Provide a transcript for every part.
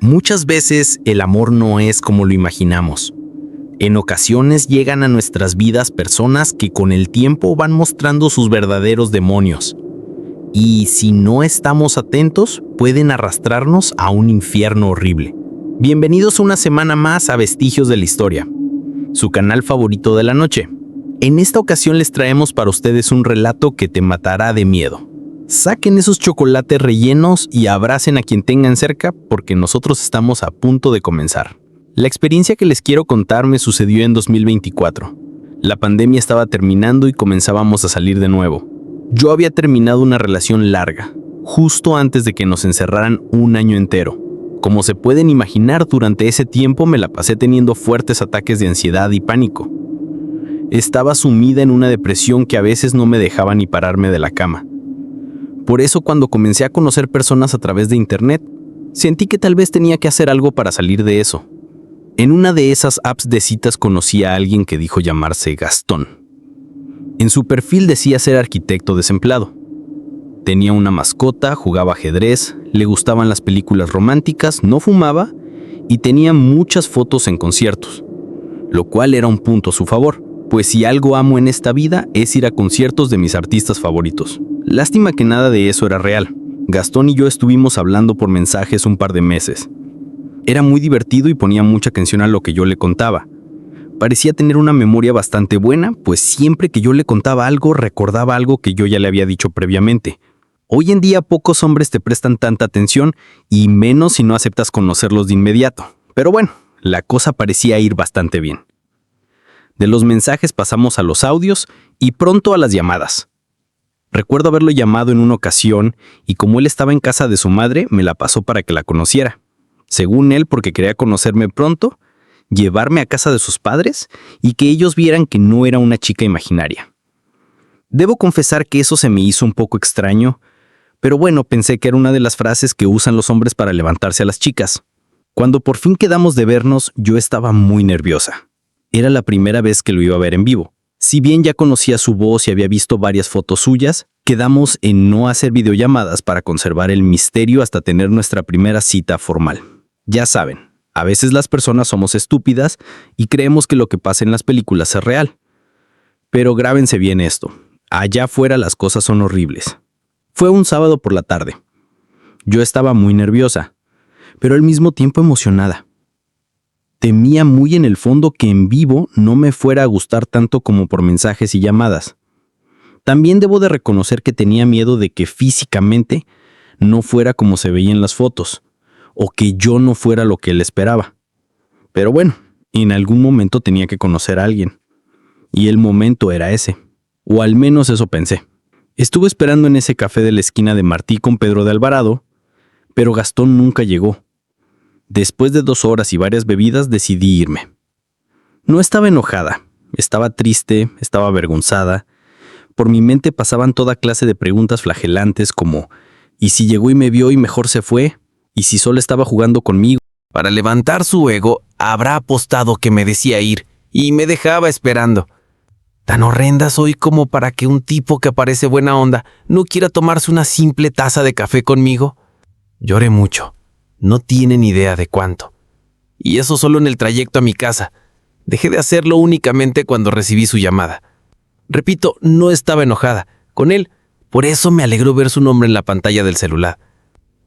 Muchas veces el amor no es como lo imaginamos. En ocasiones llegan a nuestras vidas personas que con el tiempo van mostrando sus verdaderos demonios. Y si no estamos atentos, pueden arrastrarnos a un infierno horrible. Bienvenidos una semana más a Vestigios de la Historia, su canal favorito de la noche. En esta ocasión les traemos para ustedes un relato que te matará de miedo. Saquen esos chocolates rellenos y abracen a quien tengan cerca porque nosotros estamos a punto de comenzar. La experiencia que les quiero contar me sucedió en 2024. La pandemia estaba terminando y comenzábamos a salir de nuevo. Yo había terminado una relación larga, justo antes de que nos encerraran un año entero. Como se pueden imaginar, durante ese tiempo me la pasé teniendo fuertes ataques de ansiedad y pánico. Estaba sumida en una depresión que a veces no me dejaba ni pararme de la cama. Por eso, cuando comencé a conocer personas a través de internet, sentí que tal vez tenía que hacer algo para salir de eso. En una de esas apps de citas conocí a alguien que dijo llamarse Gastón. En su perfil decía ser arquitecto desempleado. Tenía una mascota, jugaba ajedrez, le gustaban las películas románticas, no fumaba y tenía muchas fotos en conciertos, lo cual era un punto a su favor, pues si algo amo en esta vida es ir a conciertos de mis artistas favoritos. Lástima que nada de eso era real. Gastón y yo estuvimos hablando por mensajes un par de meses. Era muy divertido y ponía mucha atención a lo que yo le contaba. Parecía tener una memoria bastante buena, pues siempre que yo le contaba algo, recordaba algo que yo ya le había dicho previamente. Hoy en día pocos hombres te prestan tanta atención y menos si no aceptas conocerlos de inmediato. Pero bueno, la cosa parecía ir bastante bien. De los mensajes pasamos a los audios y pronto a las llamadas. Recuerdo haberlo llamado en una ocasión y como él estaba en casa de su madre, me la pasó para que la conociera. Según él, porque quería conocerme pronto, llevarme a casa de sus padres y que ellos vieran que no era una chica imaginaria. Debo confesar que eso se me hizo un poco extraño, pero bueno, pensé que era una de las frases que usan los hombres para levantarse a las chicas. Cuando por fin quedamos de vernos, yo estaba muy nerviosa. Era la primera vez que lo iba a ver en vivo. Si bien ya conocía su voz y había visto varias fotos suyas, quedamos en no hacer videollamadas para conservar el misterio hasta tener nuestra primera cita formal. Ya saben, a veces las personas somos estúpidas y creemos que lo que pasa en las películas es real. Pero grábense bien esto, allá afuera las cosas son horribles. Fue un sábado por la tarde. Yo estaba muy nerviosa, pero al mismo tiempo emocionada. Temía muy en el fondo que en vivo no me fuera a gustar tanto como por mensajes y llamadas. También debo de reconocer que tenía miedo de que físicamente no fuera como se veía en las fotos, o que yo no fuera lo que él esperaba. Pero bueno, en algún momento tenía que conocer a alguien. Y el momento era ese, o al menos eso pensé. Estuve esperando en ese café de la esquina de Martí con Pedro de Alvarado, pero Gastón nunca llegó. Después de 2 horas y varias bebidas decidí irme. No estaba enojada, estaba triste, estaba avergonzada. Por mi mente pasaban toda clase de preguntas flagelantes como ¿y si llegó y me vio y mejor se fue? ¿Y si solo estaba jugando conmigo? Para levantar su ego, habrá apostado que me decía ir y me dejaba esperando. Tan horrenda soy como para que un tipo que parece buena onda no quiera tomarse una simple taza de café conmigo. Lloré mucho. No tienen idea de cuánto. Y eso solo en el trayecto a mi casa. Dejé de hacerlo únicamente cuando recibí su llamada. Repito, no estaba enojada con él, por eso me alegró ver su nombre en la pantalla del celular.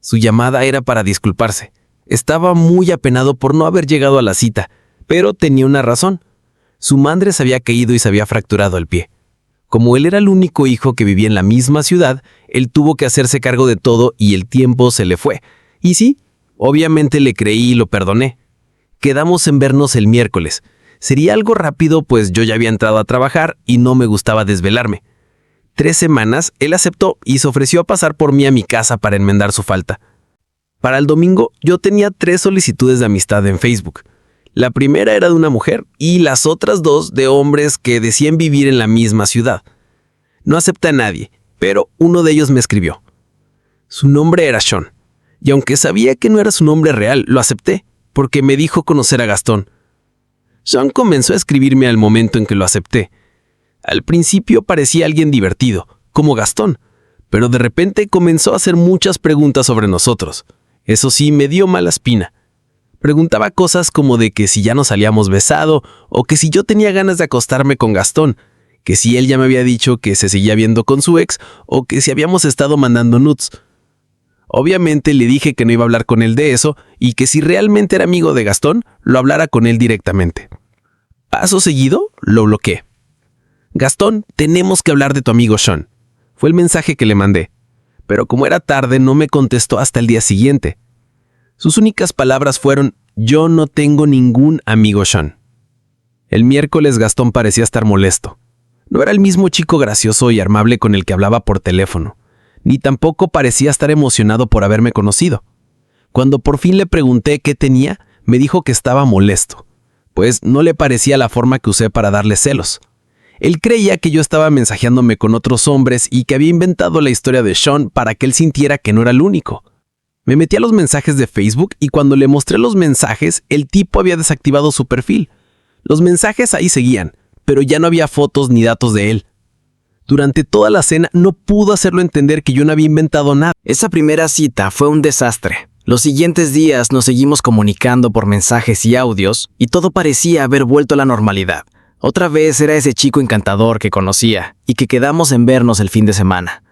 Su llamada era para disculparse. Estaba muy apenado por no haber llegado a la cita, pero tenía una razón. Su madre se había caído y se había fracturado el pie. Como él era el único hijo que vivía en la misma ciudad, él tuvo que hacerse cargo de todo y el tiempo se le fue. Y sí, obviamente le creí y lo perdoné. Quedamos en vernos el miércoles. Sería algo rápido, pues yo ya había entrado a trabajar y no me gustaba desvelarme. 3 semanas, él aceptó y se ofreció a pasar por mí a mi casa para enmendar su falta. Para el domingo, yo tenía 3 solicitudes de amistad en Facebook. La primera era de una mujer y las otras 2 de hombres que decían vivir en la misma ciudad. No acepté a nadie, pero uno de ellos me escribió. Su nombre era Sean. Y aunque sabía que no era su nombre real, lo acepté, porque me dijo conocer a Gastón. Sean comenzó a escribirme al momento en que lo acepté. Al principio parecía alguien divertido, como Gastón, pero de repente comenzó a hacer muchas preguntas sobre nosotros. Eso sí, me dio mala espina. Preguntaba cosas como de que si ya nos habíamos besado o que si yo tenía ganas de acostarme con Gastón, que si él ya me había dicho que se seguía viendo con su ex o que si habíamos estado mandando nudes. Obviamente le dije que no iba a hablar con él de eso y que si realmente era amigo de Gastón, lo hablara con él directamente. Paso seguido, lo bloqueé. Gastón, tenemos que hablar de tu amigo Sean. Fue el mensaje que le mandé. Pero como era tarde, no me contestó hasta el día siguiente. Sus únicas palabras fueron: yo no tengo ningún amigo Sean. El miércoles Gastón parecía estar molesto. No era el mismo chico gracioso y amable con el que hablaba por teléfono, ni tampoco parecía estar emocionado por haberme conocido. Cuando por fin le pregunté qué tenía, me dijo que estaba molesto, pues no le parecía la forma que usé para darle celos. Él creía que yo estaba mensajeándome con otros hombres y que había inventado la historia de Sean para que él sintiera que no era el único. Me metí a los mensajes de Facebook y cuando le mostré los mensajes, el tipo había desactivado su perfil. Los mensajes ahí seguían, pero ya no había fotos ni datos de él. Durante toda la cena no pudo hacerlo entender que yo no había inventado nada. Esa primera cita fue un desastre. Los siguientes días nos seguimos comunicando por mensajes y audios y todo parecía haber vuelto a la normalidad. Otra vez era ese chico encantador que conocía y que quedamos en vernos el fin de semana.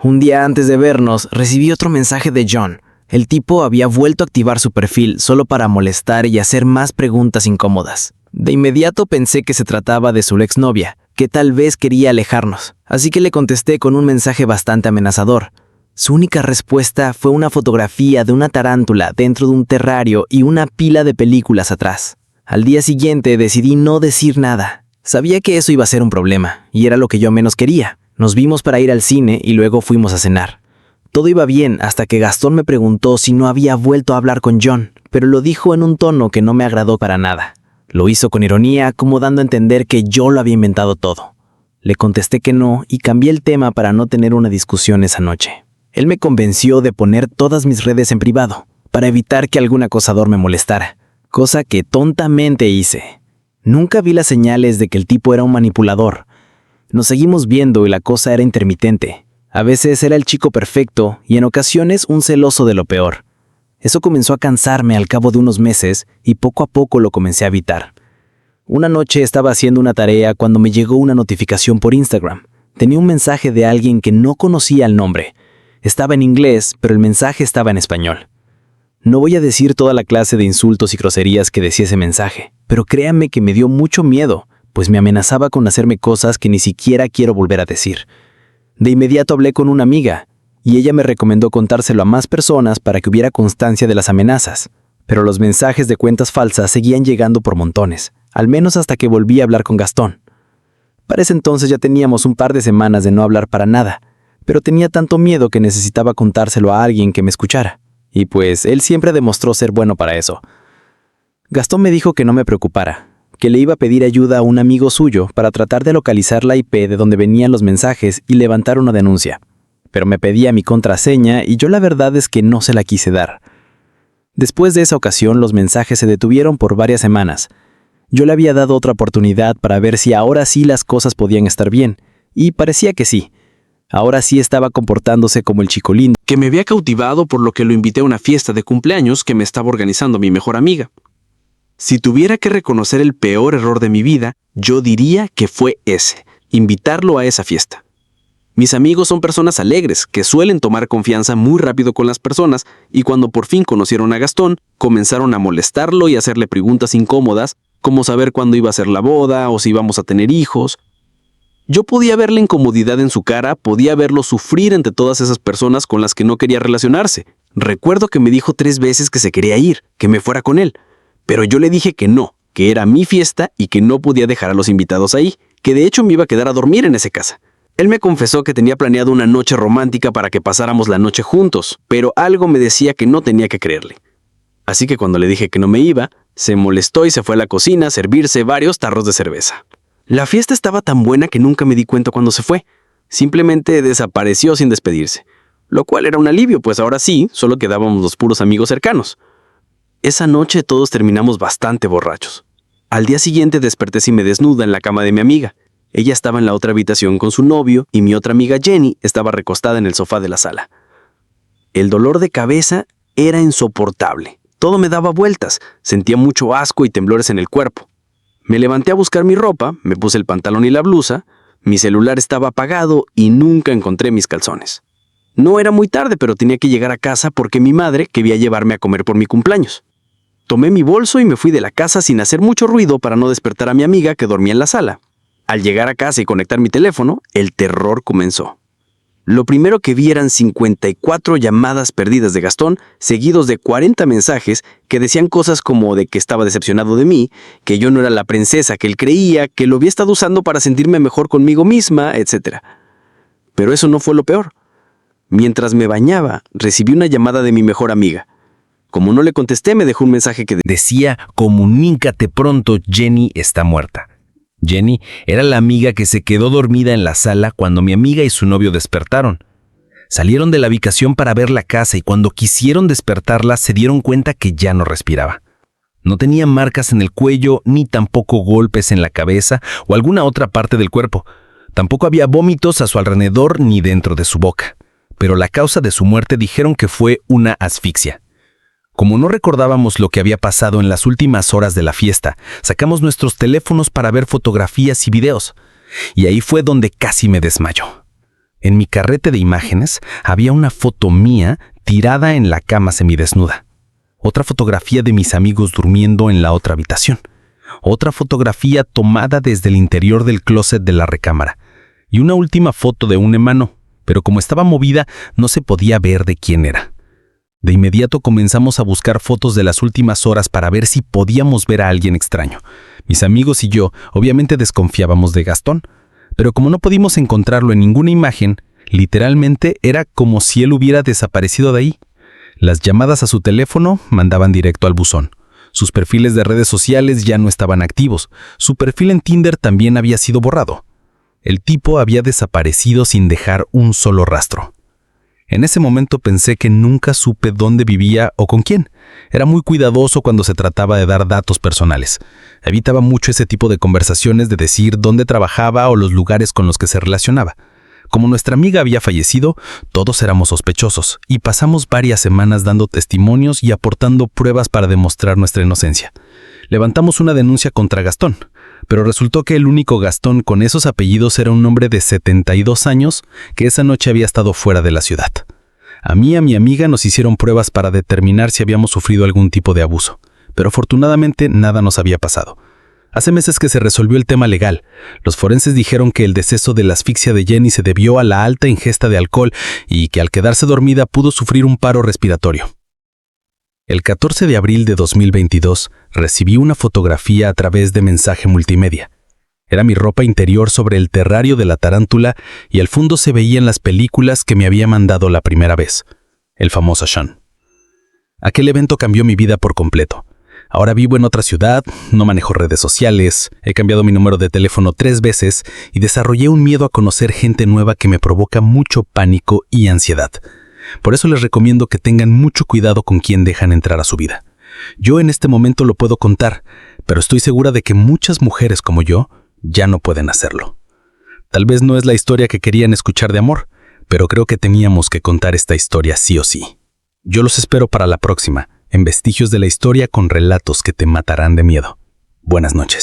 Un día antes de vernos recibí otro mensaje de John. El tipo había vuelto a activar su perfil solo para molestar y hacer más preguntas incómodas. De inmediato pensé que se trataba de su exnovia, que tal vez quería alejarnos, así que le contesté con un mensaje bastante amenazador. Su única respuesta fue una fotografía de una tarántula dentro de un terrario y una pila de películas atrás. Al día siguiente decidí no decir nada. Sabía que eso iba a ser un problema, y era lo que yo menos quería. Nos vimos para ir al cine y luego fuimos a cenar. Todo iba bien hasta que Gastón me preguntó si no había vuelto a hablar con John, pero lo dijo en un tono que no me agradó para nada. Lo hizo con ironía, como dando a entender que yo lo había inventado todo. Le contesté que no y cambié el tema para no tener una discusión esa noche. Él me convenció de poner todas mis redes en privado, para evitar que algún acosador me molestara, cosa que tontamente hice. Nunca vi las señales de que el tipo era un manipulador. Nos seguimos viendo y la cosa era intermitente. A veces era el chico perfecto y en ocasiones un celoso de lo peor. Eso comenzó a cansarme al cabo de unos meses y poco a poco lo comencé a evitar. Una noche estaba haciendo una tarea cuando me llegó una notificación por Instagram. Tenía un mensaje de alguien que no conocía el nombre. Estaba en inglés, pero el mensaje estaba en español. No voy a decir toda la clase de insultos y groserías que decía ese mensaje, pero créanme que me dio mucho miedo, pues me amenazaba con hacerme cosas que ni siquiera quiero volver a decir. De inmediato hablé con una amiga, y ella me recomendó contárselo a más personas para que hubiera constancia de las amenazas. Pero los mensajes de cuentas falsas seguían llegando por montones, al menos hasta que volví a hablar con Gastón. Para ese entonces ya teníamos un par de semanas de no hablar para nada, pero tenía tanto miedo que necesitaba contárselo a alguien que me escuchara, y pues él siempre demostró ser bueno para eso. Gastón me dijo que no me preocupara, que le iba a pedir ayuda a un amigo suyo para tratar de localizar la IP de donde venían los mensajes y levantar una denuncia. Pero me pedía mi contraseña y yo la verdad es que no se la quise dar. Después de esa ocasión, los mensajes se detuvieron por varias semanas. Yo le había dado otra oportunidad para ver si ahora sí las cosas podían estar bien, y parecía que sí. Ahora sí estaba comportándose como el chico lindo que me había cautivado, por lo que lo invité a una fiesta de cumpleaños que me estaba organizando mi mejor amiga. Si tuviera que reconocer el peor error de mi vida, yo diría que fue ese, invitarlo a esa fiesta. Mis amigos son personas alegres, que suelen tomar confianza muy rápido con las personas, y cuando por fin conocieron a Gastón, comenzaron a molestarlo y hacerle preguntas incómodas, como saber cuándo iba a ser la boda o si íbamos a tener hijos. Yo podía ver la incomodidad en su cara, podía verlo sufrir entre todas esas personas con las que no quería relacionarse. Recuerdo que me dijo 3 veces que se quería ir, que me fuera con él, pero yo le dije que no, que era mi fiesta y que no podía dejar a los invitados ahí, que de hecho me iba a quedar a dormir en esa casa. Él me confesó que tenía planeado una noche romántica para que pasáramos la noche juntos, pero algo me decía que no tenía que creerle. Así que cuando le dije que no me iba, se molestó y se fue a la cocina a servirse varios tarros de cerveza. La fiesta estaba tan buena que nunca me di cuenta cuando se fue. Simplemente desapareció sin despedirse, lo cual era un alivio, pues ahora sí, solo quedábamos los puros amigos cercanos. Esa noche todos terminamos bastante borrachos. Al día siguiente desperté semidesnuda en la cama de mi amiga. Ella estaba en la otra habitación con su novio y mi otra amiga Jenny estaba recostada en el sofá de la sala. El dolor de cabeza era insoportable. Todo me daba vueltas, sentía mucho asco y temblores en el cuerpo. Me levanté a buscar mi ropa, me puse el pantalón y la blusa, mi celular estaba apagado y nunca encontré mis calzones. No era muy tarde, pero tenía que llegar a casa porque mi madre quería llevarme a comer por mi cumpleaños. Tomé mi bolso y me fui de la casa sin hacer mucho ruido para no despertar a mi amiga que dormía en la sala. Al llegar a casa y conectar mi teléfono, el terror comenzó. Lo primero que vi eran 54 llamadas perdidas de Gastón, seguidos de 40 mensajes que decían cosas como de que estaba decepcionado de mí, que yo no era la princesa que él creía, que lo había estado usando para sentirme mejor conmigo misma, etc. Pero eso no fue lo peor. Mientras me bañaba, recibí una llamada de mi mejor amiga. Como no le contesté, me dejó un mensaje que Decía: comunícate pronto, Jenny está muerta. Jenny era la amiga que se quedó dormida en la sala cuando mi amiga y su novio despertaron. Salieron de la habitación para ver la casa y cuando quisieron despertarla se dieron cuenta que ya no respiraba. No tenía marcas en el cuello ni tampoco golpes en la cabeza o alguna otra parte del cuerpo. Tampoco había vómitos a su alrededor ni dentro de su boca. Pero la causa de su muerte dijeron que fue una asfixia. Como no recordábamos lo que había pasado en las últimas horas de la fiesta, sacamos nuestros teléfonos para ver fotografías y videos. Y ahí fue donde casi me desmayó. En mi carrete de imágenes había una foto mía tirada en la cama semidesnuda. Otra fotografía de mis amigos durmiendo en la otra habitación. Otra fotografía tomada desde el interior del closet de la recámara. Y una última foto de un hermano, pero como estaba movida no se podía ver de quién era. De inmediato comenzamos a buscar fotos de las últimas horas para ver si podíamos ver a alguien extraño. Mis amigos y yo obviamente desconfiábamos de Gastón, pero como no pudimos encontrarlo en ninguna imagen, literalmente era como si él hubiera desaparecido de ahí. Las llamadas a su teléfono mandaban directo al buzón. Sus perfiles de redes sociales ya no estaban activos. Su perfil en Tinder también había sido borrado. El tipo había desaparecido sin dejar un solo rastro. En ese momento pensé que nunca supe dónde vivía o con quién. Era muy cuidadoso cuando se trataba de dar datos personales. Evitaba mucho ese tipo de conversaciones de decir dónde trabajaba o los lugares con los que se relacionaba. Como nuestra amiga había fallecido, todos éramos sospechosos y pasamos varias semanas dando testimonios y aportando pruebas para demostrar nuestra inocencia. Levantamos una denuncia contra Gastón, pero resultó que el único Gastón con esos apellidos era un hombre de 72 años que esa noche había estado fuera de la ciudad. A mí y a mi amiga nos hicieron pruebas para determinar si habíamos sufrido algún tipo de abuso, pero afortunadamente nada nos había pasado. Hace meses que se resolvió el tema legal. Los forenses dijeron que el deceso de la asfixia de Jenny se debió a la alta ingesta de alcohol y que al quedarse dormida pudo sufrir un paro respiratorio. El 14 de abril de 2022 recibí una fotografía a través de mensaje multimedia. Era mi ropa interior sobre el terrario de la tarántula y al fondo se veían las películas que me había mandado la primera vez, el famoso Sean. Aquel evento cambió mi vida por completo. Ahora vivo en otra ciudad, no manejo redes sociales, he cambiado mi número de teléfono 3 veces y desarrollé un miedo a conocer gente nueva que me provoca mucho pánico y ansiedad. Por eso les recomiendo que tengan mucho cuidado con quién dejan entrar a su vida. Yo en este momento lo puedo contar, pero estoy segura de que muchas mujeres como yo ya no pueden hacerlo. Tal vez no es la historia que querían escuchar de amor, pero creo que teníamos que contar esta historia sí o sí. Yo los espero para la próxima, en Vestigios de la Historia con relatos que te matarán de miedo. Buenas noches.